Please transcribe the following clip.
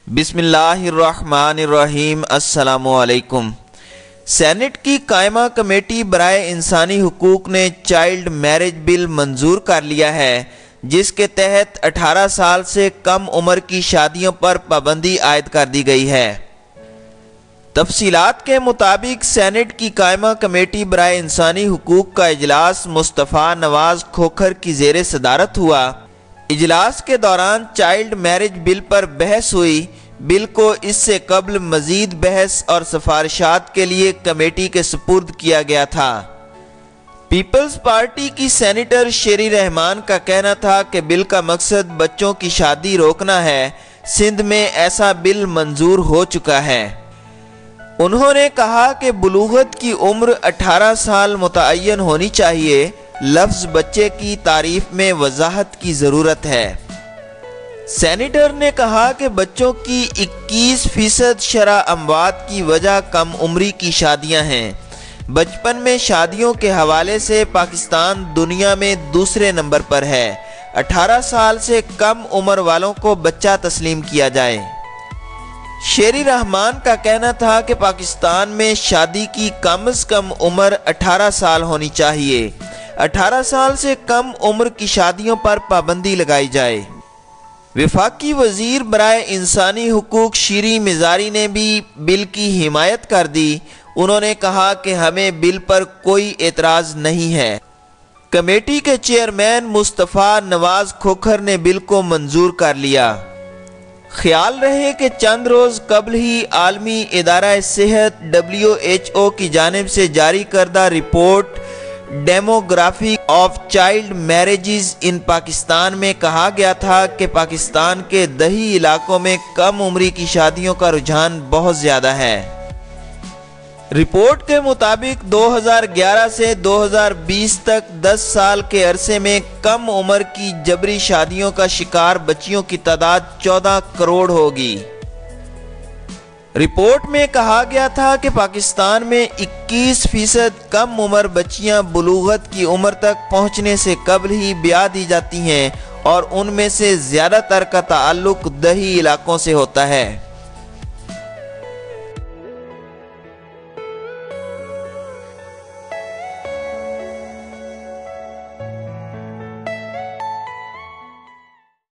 بسم اللہ الرحمن الرحیم۔ السلام علیکم۔ سینٹ کی قائمہ کمیٹی برائے انسانی حقوق نے چائلڈ میرج بل منظور کر لیا ہے، جس کے تحت 18 سال سے کم عمر کی شادیوں پر پابندی عائد کر دی گئی ہے۔ تفصیلات کے مطابق سینٹ کی قائمہ کمیٹی برائے انسانی حقوق کا اجلاس مصطفیٰ نواز کھوکھر کی زیر صدارت ہوا۔ اجلاس کے دوران چائلڈ میرج بل پر بحث ہوئی۔ بل کو اس سے قبل مزید بحث اور سفارشات کے لیے کمیٹی کے سپرد کیا گیا تھا۔ پیپلز پارٹی کی سینیٹر شیری رحمان کا کہنا تھا کہ بل کا مقصد بچوں کی شادی روکنا ہے۔ سندھ میں ایسا بل منظور ہو چکا ہے۔ انہوں نے کہا کہ بلوغت کی عمر 18 سال متعین ہونی چاہیے۔ لفظ بچے کی تعریف میں وضاحت کی ضرورت ہے۔ سینیٹر نے کہا کہ بچوں کی 21% شرح اموات کی وجہ کم عمری کی شادیاں ہیں۔ بچپن میں شادیوں کے حوالے سے پاکستان دنیا میں دوسرے نمبر پر ہے۔ 18 سال سے کم عمر والوں کو بچہ تسلیم کیا جائے۔ شیری رحمان کا کہنا تھا کہ پاکستان میں شادی کی کم از کم عمر 18 سال ہونی چاہیے۔ 18 سال سے کم عمر کی شادیوں پر پابندی لگائی جائے۔ وفاقی وزیر برائے انسانی حقوق شیریں مزاری نے بھی بل کی حمایت کر دی۔ انہوں نے کہا کہ ہمیں بل پر کوئی اعتراض نہیں ہے۔ کمیٹی کے چیئرمین مصطفیٰ نواز کھوکھر نے بل کو منظور کر لیا۔ خیال رہے کہ چند روز قبل ہی عالمی ادارہ صحت WHO کی جانب سے جاری کردہ report demography of child marriages in Pakistan میں کہا گیا تھا کہ پاکستان کے دیہی علاقوں میں کم عمری کی شادیوں کا رجحان بہت زیادہ ہے۔ رپورٹ کے مطابق 2011 سے 2020 تک 10 سال کے عرصے میں کم عمر کی جبری شادیوں کا شکار بچیوں کی تعداد 14 کروڑ ہوگی۔ رپورٹ میں کہا گیا تھا کہ پاکستان میں 21% کم عمر بچیاں بلوغت کی عمر تک پہنچنے سے قبل ہی بیاہ دی جاتی ہیں اور ان میں سے زیادہ تر کا تعلق دیہی علاقوں سے ہوتا ہے۔